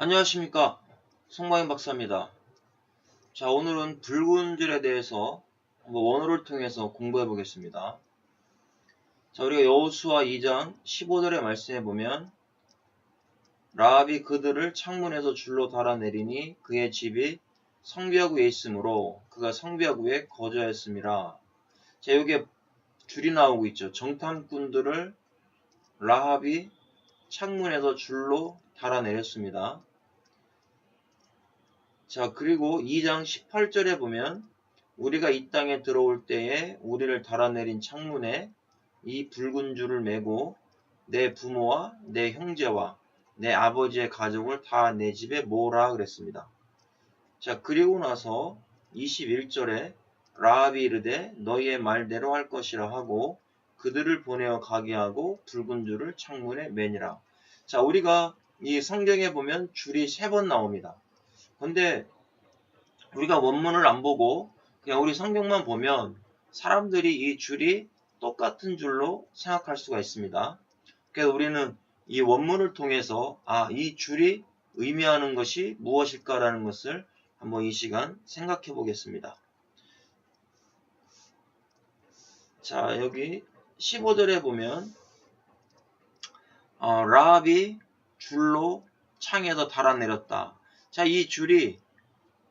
안녕하십니까, 송마인 박사입니다. 자, 오늘은 붉은 줄에 대해서 한번 원어를 통해서 공부해 보겠습니다. 자, 우리가 여호수아 2장 15절에 말씀해 보면 라합이 그들을 창문에서 줄로 달아내리니 그의 집이 성벽 위에 있으므로 그가 성벽 위에 거주하였음이라. 자, 여기에 줄이 나오고 있죠. 정탐꾼들을 라합이 창문에서 줄로 달아내렸습니다. 자, 그리고 2장 18절에 보면 우리가 이 땅에 들어올 때에 우리를 달아내린 창문에 이 붉은 줄을 매고 내 부모와 내 형제와 내 아버지의 가족을 다 내 집에 모으라 그랬습니다. 자, 그리고 나서 21절에 라합이 이르되 너희의 말대로 할 것이라 하고 그들을 보내어 가게 하고 붉은 줄을 창문에 매니라. 자, 우리가 이 성경에 보면 줄이 3번 나옵니다. 근데 우리가 원문을 안 보고 그냥 우리 성경만 보면 사람들이 이 줄이 똑같은 줄로 생각할 수가 있습니다. 그래서 우리는 이 원문을 통해서 이 줄이 의미하는 것이 무엇일까라는 것을 한번 이 시간 생각해 보겠습니다. 자, 여기 15절에 보면 라합이 줄로 창에서 달아내렸다. 자, 이 줄이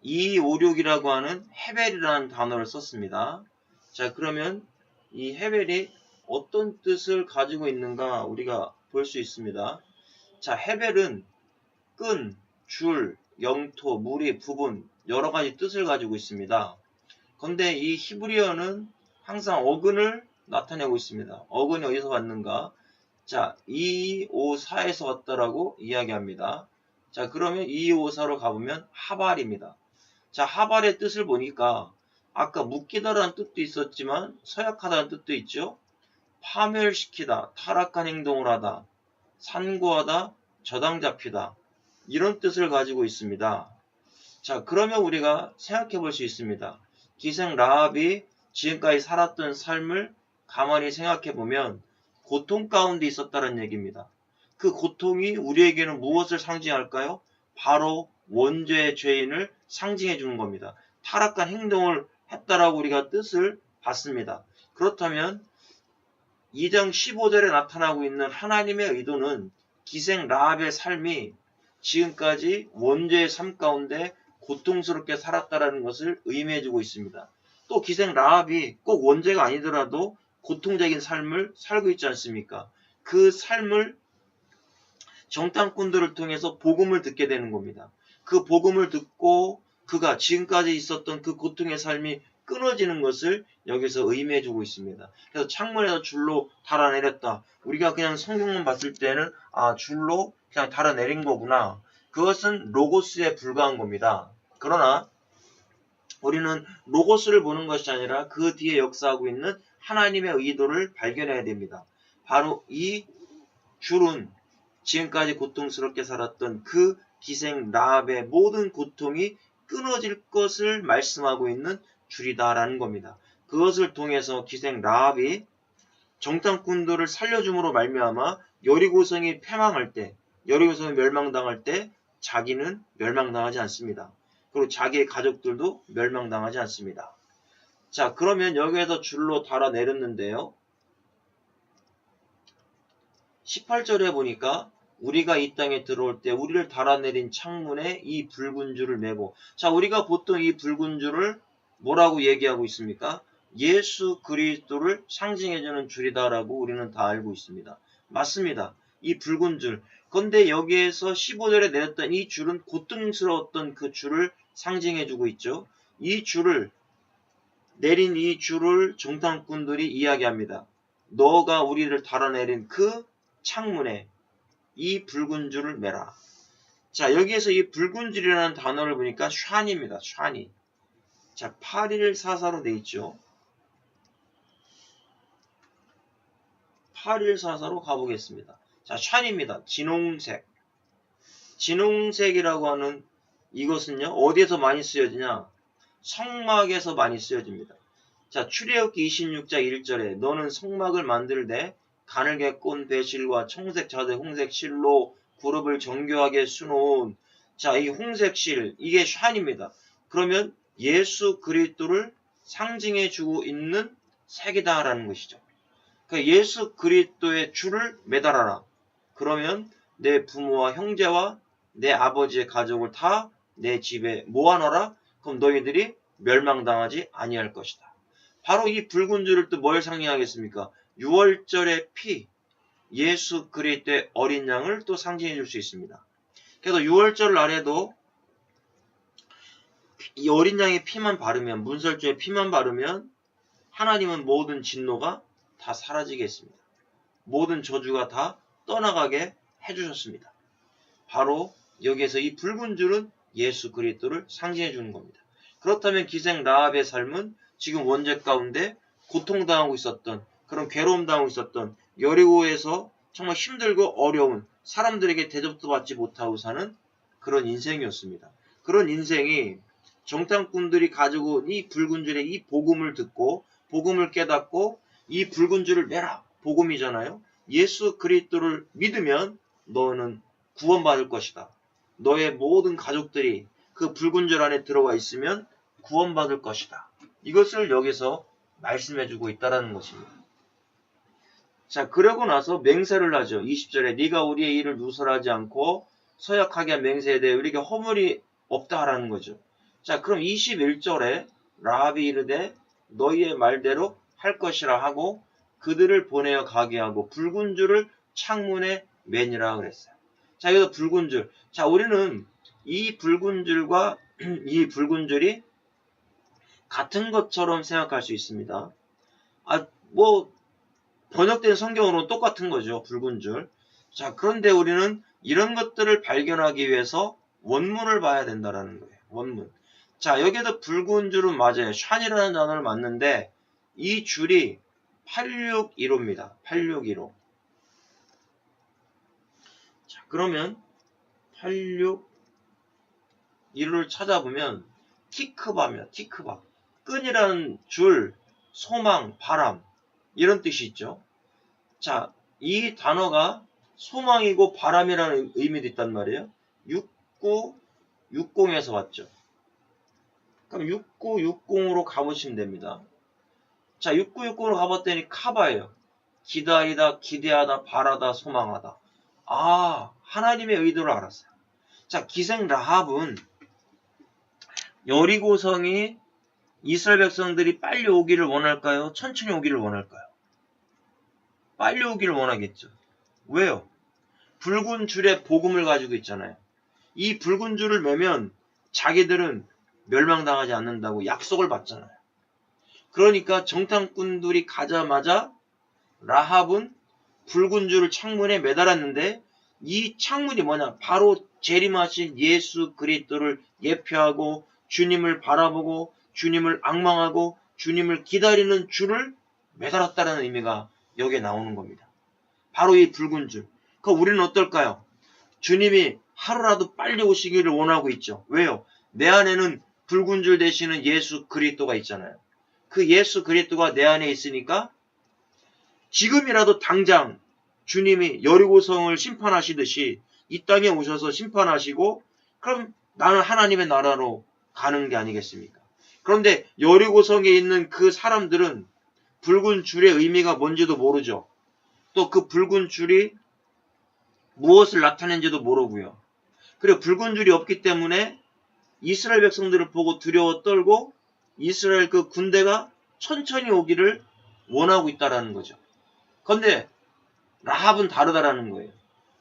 256이라고 하는 헤벨이라는 단어를 썼습니다. 자, 그러면 이 헤벨이 어떤 뜻을 가지고 있는가 우리가 볼 수 있습니다. 자, 헤벨은 끈, 줄, 영토, 무리, 부분 여러 가지 뜻을 가지고 있습니다. 그런데 이 히브리어는 항상 어근을 나타내고 있습니다. 어근이 어디서 왔는가? 자, 254에서 왔다라고 이야기합니다. 자, 그러면 254로 가보면 하발입니다. 자, 하발의 뜻을 보니까 아까 묶이다라는 뜻도 있었지만 서약하다는 뜻도 있죠. 파멸시키다, 타락한 행동을 하다, 산고하다, 저당 잡히다 이런 뜻을 가지고 있습니다. 자, 그러면 우리가 생각해 볼 수 있습니다. 기생 라합이 지금까지 살았던 삶을 가만히 생각해 보면 고통 가운데 있었다는 얘기입니다. 그 고통이 우리에게는 무엇을 상징할까요? 바로 원죄의 죄인을 상징해 주는 겁니다. 타락한 행동을 했다라고 우리가 뜻을 받습니다. 그렇다면 2장 15절에 나타나고 있는 하나님의 의도는 기생 라합의 삶이 지금까지 원죄의 삶 가운데 고통스럽게 살았다라는 것을 의미해 주고 있습니다. 또 기생 라합이 꼭 원죄가 아니더라도 고통적인 삶을 살고 있지 않습니까? 그 삶을 정탐꾼들을 통해서 복음을 듣게 되는 겁니다. 그 복음을 듣고 그가 지금까지 있었던 그 고통의 삶이 끊어지는 것을 여기서 의미해 주고 있습니다. 그래서 창문에서 줄로 달아내렸다. 우리가 그냥 성경만 봤을 때는 줄로 그냥 달아내린 거구나. 그것은 로고스에 불과한 겁니다. 그러나 우리는 로고스를 보는 것이 아니라 그 뒤에 역사하고 있는 하나님의 의도를 발견해야 됩니다. 바로 이 줄은 지금까지 고통스럽게 살았던 그 기생 라합의 모든 고통이 끊어질 것을 말씀하고 있는 줄이다라는 겁니다. 그것을 통해서 기생 라합이 정탐꾼들을 살려줌으로 말미암아 여리고성이 패망할 때, 여리고성이 멸망당할 때 자기는 멸망당하지 않습니다. 그리고 자기의 가족들도 멸망당하지 않습니다. 자, 그러면 여기에서 줄로 달아내렸는데요. 18절에 보니까 우리가 이 땅에 들어올 때 우리를 달아내린 창문에 이 붉은 줄을 매고, 자, 우리가 보통 이 붉은 줄을 뭐라고 얘기하고 있습니까? 예수 그리스도를 상징해주는 줄이다라고 우리는 다 알고 있습니다. 맞습니다. 이 붉은 줄. 그런데 여기에서 15절에 내렸던 이 줄은 고통스러웠던 그 줄을 상징해주고 있죠. 이 줄을 내린 이 줄을 정탐꾼들이 이야기합니다. 너가 우리를 달아내린 그 창문에 이 붉은 줄을 매라. 자, 여기에서 이 붉은 줄이라는 단어를 보니까 샤니입니다. 샤니. 자, 8144로 돼 있죠. 8144로 가보겠습니다. 자, 샤니입니다. 진홍색. 진홍색이라고 하는 이것은요, 어디에서 많이 쓰여지냐? 성막에서 많이 쓰여집니다. 자, 출애굽기 26장 1절에 너는 성막을 만들되 가늘게 꼰 배실과 청색 자색 홍색 실로 그룹을 정교하게 수놓은 자, 이 홍색 실, 이게 샨입니다. 그러면 예수 그리스도를 상징해 주고 있는 색이다라는 것이죠. 그러니까 예수 그리스도의 줄을 매달아라. 그러면 내 부모와 형제와 내 아버지의 가족을 다 내 집에 모아넣어라. 그럼 너희들이 멸망당하지 아니할 것이다. 바로 이 붉은 줄을 또 뭘 상징하겠습니까? 6월절의 피, 예수 그리스도의 어린 양을 또 상징해 줄 수 있습니다. 그래서 6월절 날에도 이 어린 양의 피만 바르면, 문설주의 피만 바르면 하나님은 모든 진노가 다 사라지겠습니다. 모든 저주가 다 떠나가게 해주셨습니다. 바로 여기에서 이 붉은 줄은 예수 그리스도를 상징해 주는 겁니다. 그렇다면 기생 라합의 삶은 지금 원죄 가운데 고통당하고 있었던, 그런 괴로움 당하고 있었던 여리고에서 정말 힘들고 어려운, 사람들에게 대접도 받지 못하고 사는 그런 인생이었습니다. 그런 인생이 정탐꾼들이 가지고 온 이 붉은 줄의 이 복음을 듣고 복음을 깨닫고 이 붉은 줄을 매라, 복음이잖아요. 예수 그리스도를 믿으면 너는 구원받을 것이다. 너의 모든 가족들이 그 붉은 줄 안에 들어와 있으면 구원받을 것이다. 이것을 여기서 말씀해주고 있다는 것입니다. 자, 그러고 나서 맹세를 하죠. 20절에 네가 우리의 일을 누설하지 않고 서약하게 한 맹세에 대해 우리에게 허물이 없다라는 거죠. 자, 그럼 21절에 라합이 이르되 너희의 말대로 할 것이라 하고 그들을 보내어 가게 하고 붉은 줄을 창문에 매니라 그랬어요. 자, 여기서 붉은 줄. 자, 우리는 이 붉은 줄과 이 붉은 줄이 같은 것처럼 생각할 수 있습니다. 번역된 성경으로는 똑같은 거죠. 붉은 줄. 자, 그런데 우리는 이런 것들을 발견하기 위해서 원문을 봐야 된다는 거예요. 원문. 자, 여기에도 붉은 줄은 맞아요. 샨이라는 단어를 맞는데 이 줄이 861호입니다. 861호. 자, 그러면 861호를 찾아보면 티크바며 티크바. 끈이라는 줄, 소망, 바람 이런 뜻이 있죠. 자, 이 단어가 소망이고 바람이라는 의미도 있단 말이에요. 6960에서 왔죠. 그럼 6960으로 가보시면 됩니다. 자, 6960으로 가봤더니 카바예요. 기다리다, 기대하다, 바라다, 소망하다. 아, 하나님의 의도를 알았어요. 자, 기생 라합은 여리고성이 이스라엘 백성들이 빨리 오기를 원할까요? 천천히 오기를 원할까요? 빨리 오기를 원하겠죠. 왜요? 붉은 줄에 복음을 가지고 있잖아요. 이 붉은 줄을 매면 자기들은 멸망당하지 않는다고 약속을 받잖아요. 그러니까 정탐꾼들이 가자마자 라합은 붉은 줄을 창문에 매달았는데 이 창문이 뭐냐? 바로 재림하신 예수 그리스도를 예표하고 주님을 바라보고 주님을 앙망하고 주님을 기다리는 줄을 매달았다는 의미가 여기에 나오는 겁니다. 바로 이 붉은 줄. 그럼 우리는 어떨까요? 주님이 하루라도 빨리 오시기를 원하고 있죠. 왜요? 내 안에는 붉은 줄 되시는 예수 그리스도가 있잖아요. 그 예수 그리스도가 내 안에 있으니까 지금이라도 당장 주님이 여리고성을 심판하시듯이 이 땅에 오셔서 심판하시고 그럼 나는 하나님의 나라로 가는 게 아니겠습니까? 그런데 여리고성에 있는 그 사람들은 붉은 줄의 의미가 뭔지도 모르죠. 또 그 붉은 줄이 무엇을 나타낸지도 모르고요. 그리고 붉은 줄이 없기 때문에 이스라엘 백성들을 보고 두려워 떨고 이스라엘 그 군대가 천천히 오기를 원하고 있다라는 거죠. 그런데 라합은 다르다라는 거예요.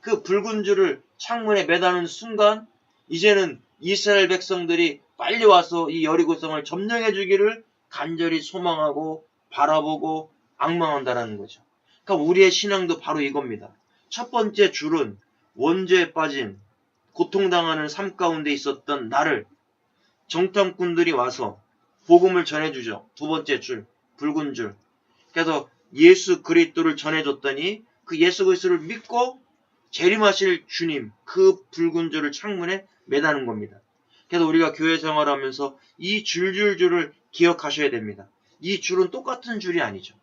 그 붉은 줄을 창문에 매다는 순간 이제는 이스라엘 백성들이 빨리 와서 이 여리고성을 점령해 주기를 간절히 소망하고 바라보고 앙망한다라는 거죠. 그러니까 우리의 신앙도 바로 이겁니다. 첫 번째 줄은 원죄에 빠진 고통당하는 삶 가운데 있었던 나를 정탐꾼들이 와서 복음을 전해주죠. 두 번째 줄, 붉은 줄. 그래서 예수 그리스도를 전해줬더니 그 예수 그리스도를 믿고 재림하실 주님, 그 붉은 줄을 창문에 매다는 겁니다. 그래서 우리가 교회 생활하면서 이 줄줄줄을 기억하셔야 됩니다. 이 줄은 똑같은 줄이 아니죠.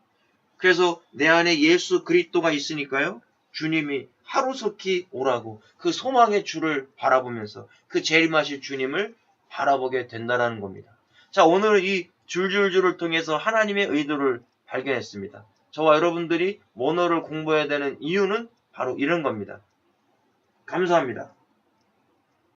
그래서 내 안에 예수 그리스도가 있으니까요. 주님이 하루속히 오라고 그 소망의 주를 바라보면서 그 재림하실 주님을 바라보게 된다는 겁니다. 자, 오늘 이 줄줄줄을 통해서 하나님의 의도를 발견했습니다. 저와 여러분들이 모노를 공부해야 되는 이유는 바로 이런 겁니다. 감사합니다.